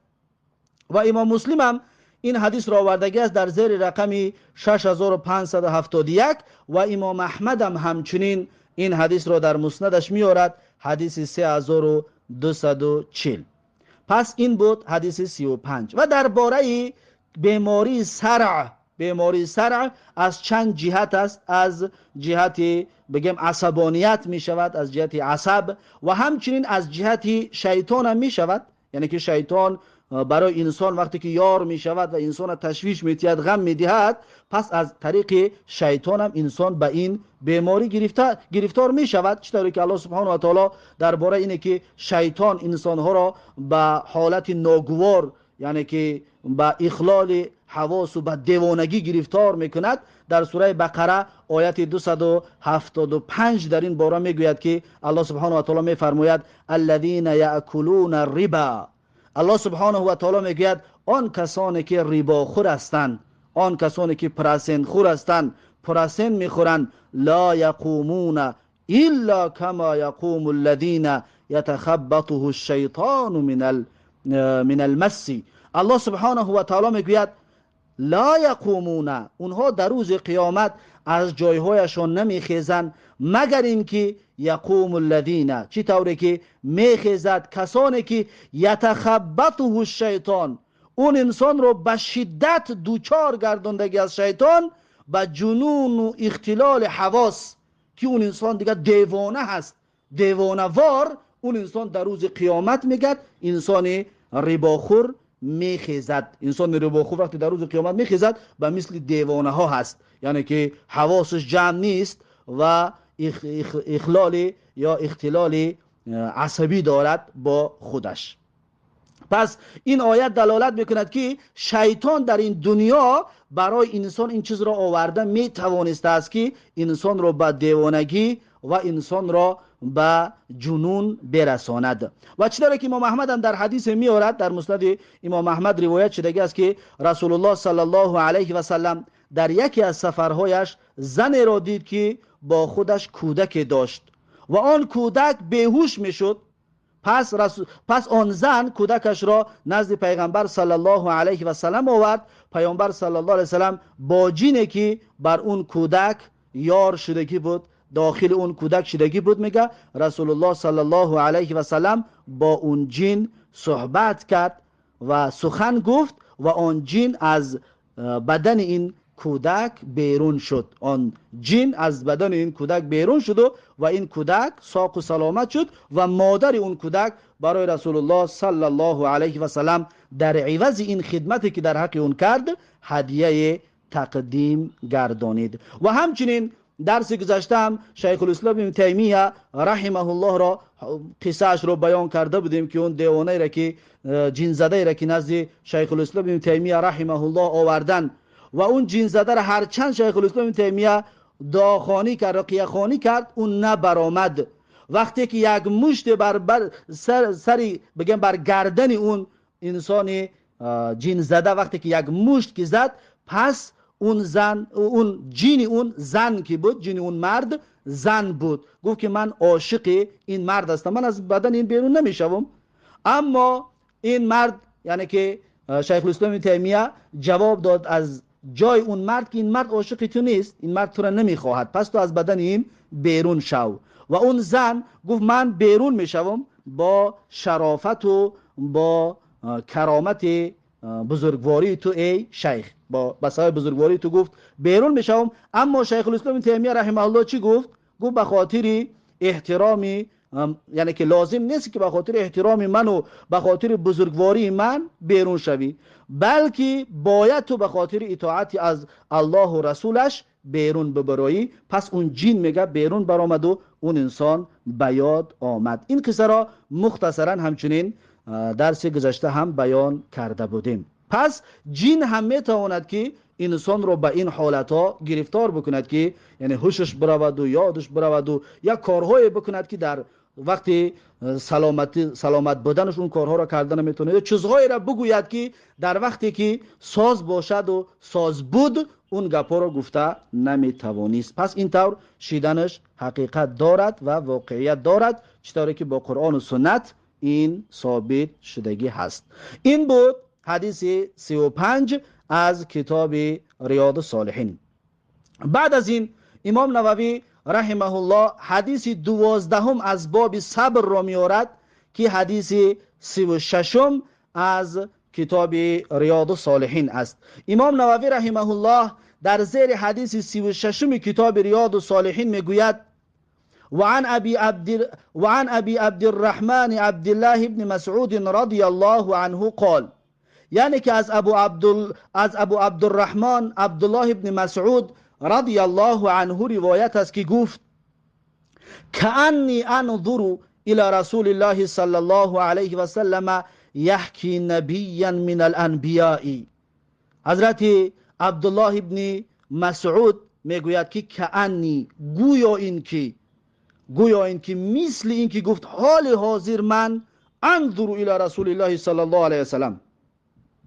و امام مسلم هم این حدیث را آوردگی است در زیر رقم 6571 و امام احمد هم همچنین این حدیث را در مسندش میارد، حدیث 3240. پس این بود حدیث 35. و درباره بیماری صرع از چند جهت است، از جهت بگم عصبانیت می شود، از جهت عصب و همچنین از جهت شیطان هم می شود، یعنی که شیطان برای انسان وقتی که یار می شود و انسان تشویش می دهد، غم می دهد، پس از طریق شیطان هم انسان به این بیماری گرفتار می شود، چطوری که الله سبحانه و تعالی درباره اینه که شیطان انسانها را به حالت ناگوار، یعنی که به اخلال حواس و به دیوانگی گرفتار میکند، در سوره بقره آیت 275 در این باره میگوید که الله سبحانه و تعالی میفرماید الذین یاکلون الربا، الله سبحانه و تعالی میگوید آن کسانی که ربا خور هستند، آن کسانی که پرسن خور هستند، پرسن میخورند، لا یقومون الا کما یقوم الذین یتخبطه الشیطان من المس. الله سبحانه و تعالی میگوید لا یقومون، اونها در روز قیامت از جایهایشان نمیخیزند مگر اینکه یقوم الذین، چی طوری که میخیزد کسانی که یتخبطه الشیطان، اون انسان رو به شدت دوچار گرداندگی از شیطان، به جنون و اختلال حواس، که اون انسان دیگه دیوانه هست، دیوانه وار، اون انسان در روز قیامت میگد انسان رباخور میخیزد. انسان رباخور وقتی در روز قیامت میخیزد به مثل دیوانه ها هست، یعنی که حواسش جمع نیست و اخلال یا اختلال عصبی دارد با خودش. پس این آیت دلالت میکند که شیطان در این دنیا برای انسان این چیز را آورده میتوانسته است که انسان را به دیوانگی و انسان را به جنون برساند. و چطوری که امام احمد هم در حدیث میارد، در مسند امام احمد روایت شده است که رسول الله صلی الله علیه و سلم در یکی از سفرهایش زنی را دید که با خودش کودک داشت و آن کودک بیهوش میشد. پس آن زن کودکش را نزد پیغمبر صلی الله علیه و سلم آورد. پیامبر صلی الله علیه و سلم با جینی که بر اون کودک یار شدگی بود داخل اون کودک شدگی بود. میگه رسول الله صلی الله علیه و سلم با اون جن صحبت کرد و سخن گفت و آن جن از بدن این کودک بیرون شد. آن جن از بدن این کودک بیرون شد و این کودک ساق و سلامت شد و مادر اون کودک برای رسول الله صلی الله علیه و سلم در عوض این خدمتی که در حق اون کرد هدیه تقدیم گردانید. و همچنین درس گذشته هم شیخ الاسلام ابن تیمیه رحمه الله را قصهش رو بیان کرده بودیم که اون دیوانه را که جن زده را که نزد شیخ الاسلام ابن تیمیه رحمه الله آوردن و اون جن زده را هرچند شیخ الاسلام ابن تیمیه دعاخوانی کرد، رقیه خوانی کرد، اون نبرآمد. وقتی که یک مشت بر سری بگم بر گردن اون انسان جن زده وقتی که یک مشت که زد، پس اون جن اون زن که بود، جن اون مرد زن بود. گفت که من عاشق این مرد هستم، من از بدن این بیرون نمیشوم. اما این مرد یعنی که شیخ الاسلام ابن تیمیه جواب داد از جای اون مرد که این مرد عاشق تو نیست، این مرد تو را نمیخواهد، پس تو از بدن این بیرون شو. و اون زن گفت من بیرون میشوم با شرافت و با کرامت بزرگواری تو ای شیخ، با بسای بزرگواری تو گفت بیرون میشوم. اما شیخ الاسلام ابن تیمیه رحمه الله چی گفت؟ گفت به خاطر احترامی، یعنی که لازم نیست که به خاطر احترام من و به خاطر بزرگواری من بیرون شوی، بلکه باید تو به خاطر اطاعت از الله و رسولش بیرون ببرایی. پس اون جن میگه بیرون برآمد و اون انسان به یاد آمد. این قصه را مختصرا همچنین درس گذشته هم بیان کرده بودیم. پس جن هم میتواند که انسان رو به این حالت ها گرفتار بکند که یعنی هوشش برود و یادش برود و یا کارهای بکند که در وقتی سلامت بودنش اون کارها را کردن نمیتونه، یا چیزهایی را بگوید که در وقتی که ساز باشد و ساز بود اون گپا را گفته نمیتوانست. پس این طور شیدنش حقیقت دارد و واقعیت دارد، چطوری که با قرآن و سنت این ثابت شدگی هست. این بود حدیث 35 از کتاب ریاض الصالحین. بعد از این امام نووی رحمه الله حدیث 12 از باب صبر را میارد که حدیث 36 از کتاب ریاض الصالحین است. امام نووی رحمه الله در زیر حدیث 36 کتاب ریاض الصالحین میگوید وعن ابي عبد الرحمن عبد الله بن مسعود رضی الله عنه قال، یعنی که از ابو عبدالرحمن عبدالله ابن مسعود رضی الله عنه روایت است که گفت کأنی انظر الى رسول الله صلی الله علیه و سلم یحکی نبیا من الانبیاء. حضرت عبدالله ابن مسعود میگوید که کأنی گویا این که مثل این که گفت حال حاضر من انظر الى رسول الله صلی الله علیه و سلم،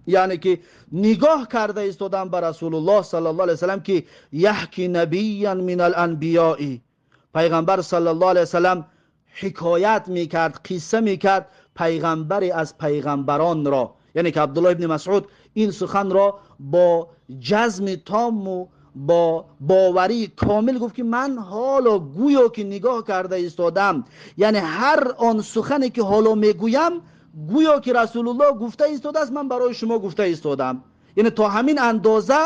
یعنی که نگاه کرده ایستادم بر رسول الله صلی الله علیه و سلم که یحکی نبیا من الانبیاء، پیغمبر صلی الله علیه و سلم حکایت میکرد، قصه میکرد پیغمبری از پیغمبران را. یعنی که عبدالله ابن مسعود این سخن را با جزم تام و با باوری کامل گفت که من حالا گویا که نگاه کرده ایستادم، یعنی هر آن سخنی که حالا میگویم گویا که رسول الله گفته ایستاده است، من برای شما گفته ایستادم. یعنی تا همین اندازه،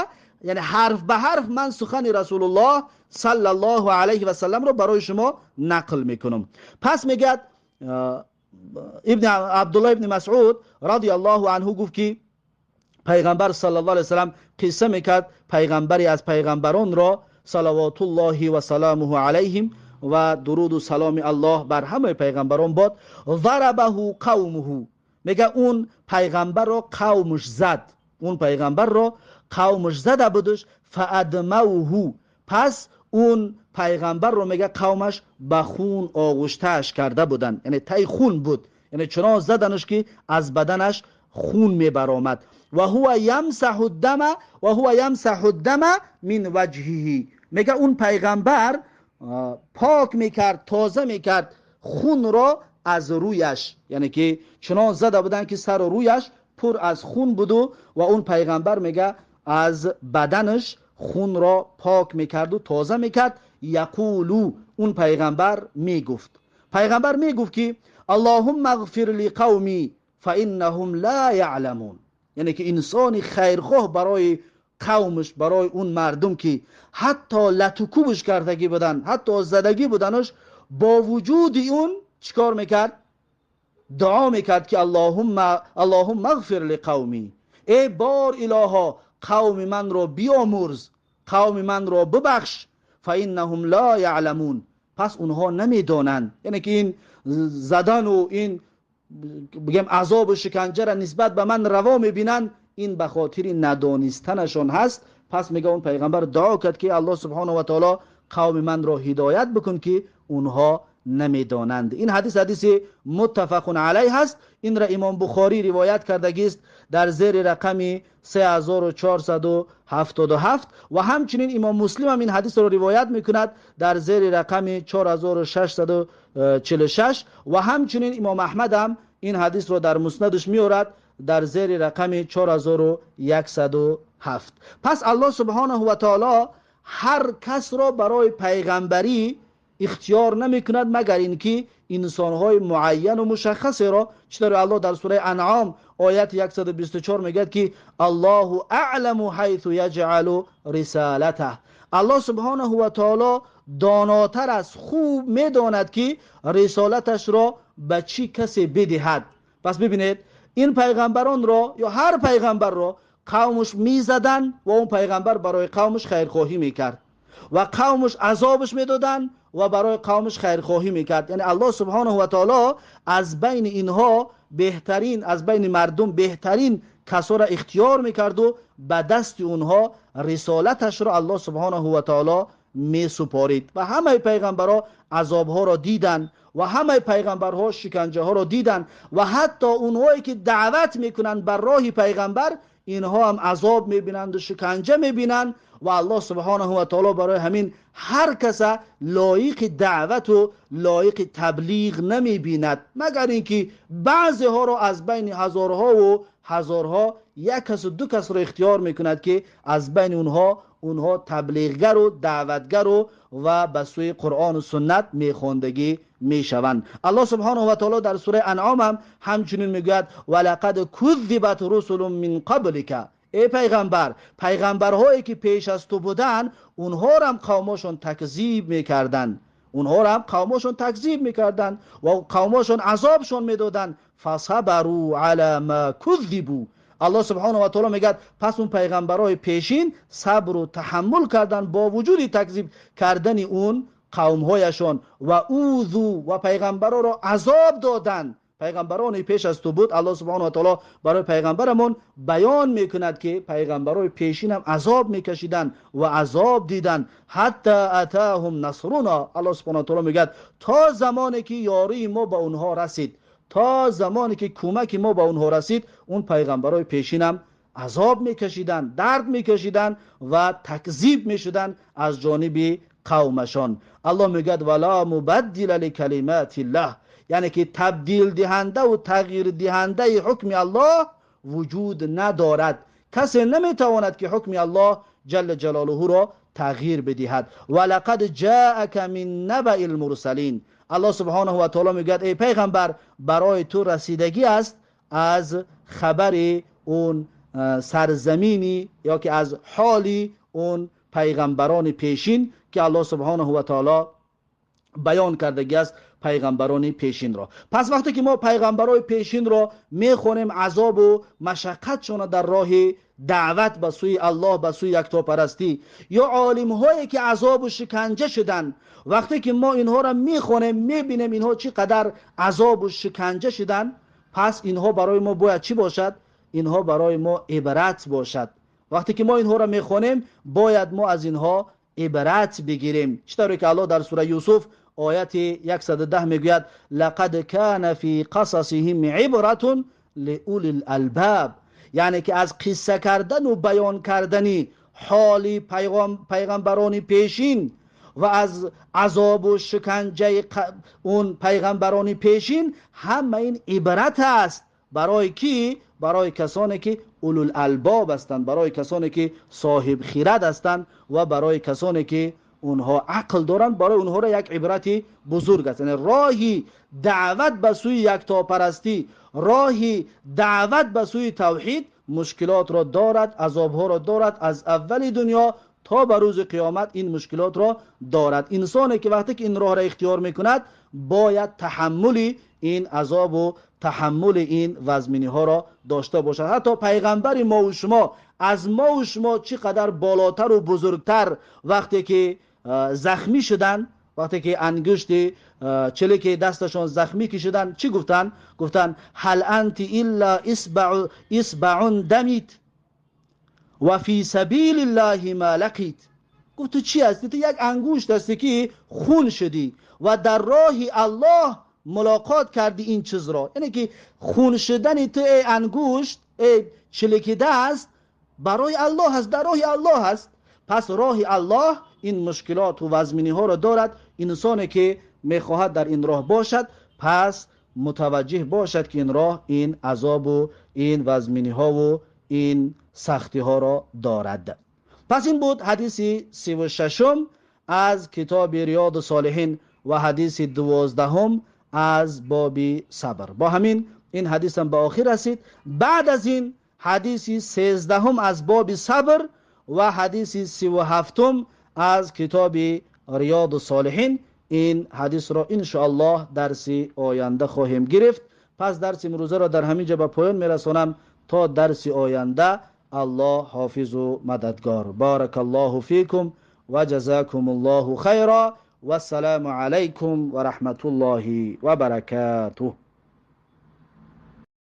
یعنی حرف به حرف من سخن رسول الله صلی الله علیه و سلم را برای شما نقل میکنم. پس میگه عبدالله ابن مسعود رضی الله عنه گفت که پیغمبر صلی الله علیه و سلم قصه میکرد پیغمبری از پیغمبران را صلوات الله و سلامه علیهم و درود و سلام الله بر همه پیغمبران باد. ضربه قومه، میگه اون پیغمبر را قومش زد، اون پیغمبر را قومش زده بودش. فادموه، پس اون پیغمبر رو میگه قومش به خون آغشتهش کرده بودن، یعنی تای خون بود، یعنی چنان زدنش که از بدنش خون میبرآمد. و هو یمسح الدم من وجهه، میگه اون پیغمبر پاک میکرد، تازه میکرد خون را از رویش، یعنی که چنان زده بودن که سر و رویش پر از خون بود و اون پیغمبر میگه از بدنش خون را پاک میکرد و تازه میکرد. یقولو، اون پیغمبر میگفت. پیغمبر میگفت که اللهم اغفر لقومی فانهم لا یعلمون. یعنی که انسان خیرخواه برای قومش، برای اون مردم که حتی لطوکوبش کردگی بودن، حتی زدگی بودنش، با وجود اون چیکار میکرد؟ دعا میکرد که اللهم اغفر لقومی، ای بار الها قوم من را بیامرز، قوم من را ببخش، فانهم لا یعلمون، پس اونها نمیدانند. یعنی که این زدن و این بگم عذاب و شکنجه را نسبت به من روا میبینن، این به خاطر ندانستنشون هست. پس میگه اون پیغمبر دعا کرد که الله سبحانه و تعالی قوم من را هدایت بکن که اونها نمیدانند. این حدیث متفق علیه هست. این را امام بخاری روایت کرده است در زیر رقم 3477 و همچنین امام مسلم هم این حدیث را روایت میکند در زیر رقم 4646 و همچنین امام احمد هم این حدیث را در مسندش میارد در زیر رقم 4107. پس الله سبحانه و تعالی هر کس را برای پیغمبری اختیار نمی کند مگر اینکه انسانهای معین و مشخصی را، چطور الله در سوره انعام آیت 124 میگه که الله اعلم حیث یجعل رسالته. الله سبحانه و تعالی داناتر از خوب میداند که رسالتش را به چی کسی بدهد. پس ببینید این پیغمبران را یا هر پیغمبر را قومش میزدن و اون پیغمبر برای قومش خیرخواهی میکرد و قومش عذابش میدادن و برای قومش خیرخواهی میکرد. یعنی الله سبحانه و تعالی از بین اینها بهترین، از بین مردم بهترین کسا را اختیار میکرد و به دست اونها رسالتش را الله سبحانه و تعالی میسپارید. و همه پیغمبرها عذابها را دیدن و همه پیغمبرها شکنجه ها را دیدن و حتی اونهایی که دعوت میکنن بر راه پیغمبر، اینها هم عذاب میبینند و شکنجه میبینند و الله سبحانه و تعالی برای همین هر کس لایق دعوت و لایق تبلیغ نمیبیند، مگر اینکه بعضی ها را از بین هزارها و هزارها یک کس و دو کس را اختیار میکند که از بین اونها تبلیغگر و دعوتگر و به سوی قرآن و سنت میخواندگی میشوند. الله سبحانه و تعالی در سوره انعام هم همچنین میگوید ولقد کذبت رسل من قبلک، ای پیغمبر، پیغمبرهایی که پیش از تو بودن اونها را هم قومشون تکذیب میکردن، اونها را هم قومشون تکذیب میکردن و قومشون عذابشون میدادن. فصبروا علی ما کذبوا، الله سبحانه و تعالی میگه پس اون پیغمبرای پیشین صبر و تحمل کردن با وجود تکذیب کردن اون قومهایشون و اوذو و پیغمبرا را عذاب دادن. پیغمبران پیش از تو بود، الله سبحانه و تعالی برای پیغمبرمون بیان میکند که پیغمبرای پیشین هم عذاب میکشیدن و عذاب دیدن. حتی اتاهم نصرنا، الله سبحانه و تعالی میگه تا زمانی که یاری ما به اونها رسید، تا زمانی که کمک ما به اونها رسید، اون پیغمبرای پیشین هم عذاب میکشیدن، درد میکشیدن و تکذیب میشدن از جانب قومشان. الله میگه ولا مبدل لکلمات الله، یعنی که تبدیل دهنده و تغییر دهنده حکم الله وجود ندارد. کسی نمیتواند که حکم الله جل جلاله را تغییر بدهد. ولقد جاءک من نبأ المرسلین، الله سبحانه و تعالی میگه ای پیغمبر برای تو رسیدگی است از خبر اون سرزمینی یا که از حالی اون پیغمبران پیشین که الله سبحانه و تعالی بیان کردگی است پیغمبران پیشین را. پس وقتی که ما پیغمبرای پیشین را میخونیم عذاب و مشقتشون در راه دعوت به سوی الله، به سوی یکتاپرستی، یا عالم هایی که عذاب و شکنجه شدن، وقتی که ما اینها را میخونیم میبینیم اینها چقدر عذاب و شکنجه شدن، پس اینها برای ما باید چی باشد؟ اینها برای ما عبرت باشد. وقتی که ما اینها را میخونیم باید ما از اینها عبرت بگیریم. چطوری که الله در سوره یوسف آیت 110 میگوید لقد کان فی قصصهم عبرة لأولی الالباب، یعنی که از قصه کردن و بیان کردنی حال پیغمبران پیشین و از عذاب و شکنجه اون پیغمبران پیشین، همه این عبرت است. برای کی؟ برای کسانی که اولوالالباب هستند، برای کسانی که صاحب خرد هستند و برای کسانی که اونها عقل دارند، برای اونها را یک عبرتی بزرگ است. یعنی راهی دعوت به سوی یکتاپرستی، راهی دعوت به سوی توحید مشکلات را دارد، عذابها را دارد، از اول دنیا تا به روز قیامت این مشکلات را دارد. انسانی که وقتی که این راه را اختیار میکند باید تحمل این عذاب و تحمل این وزمینی ها را داشته باشد. حتی پیغمبر ما و شما از ما و شما چقدر بالاتر و بزرگتر وقتی که زخمی شدن، وقتی که انگشت چلک دستشان زخمی کشیدن چی گفتن؟ گفتن هل انت الا اصبع دمیت و فی سبیل الله ما لقیت. گفت تو چی هستی؟ تو یک انگشت هستی که خون شدی و در راه الله ملاقات کردی این چیز را. یعنی که خون شدن تو ای انگشت، ای چلک دست، برای الله هست، در راه الله هست. پس راه الله این مشکلات و وزمینی ها را دارد. انسانی که میخواهد در این راه باشد پس متوجه باشد که این راه این عذاب و این وزمینی ها و این سختی ها را دارد. پس این بود حدیث 36 از کتاب ریاض الصالحین و حدیث 12 از باب صبر. با همین این حدیث هم به آخر رسید. بعد از این حدیث 13 از باب صبر و حدیث 37 از کتاب ریاض الصالحین. این حدیث را ان شاء الله درس آینده خواهیم گرفت. پس درس امروزه را در همین جا به پایان میرسانم تا درس آینده. الله حافظ و مددگار. بارک الله فیکم و جزاکم الله خیرا و السلام علیکم و رحمت الله و برکاته.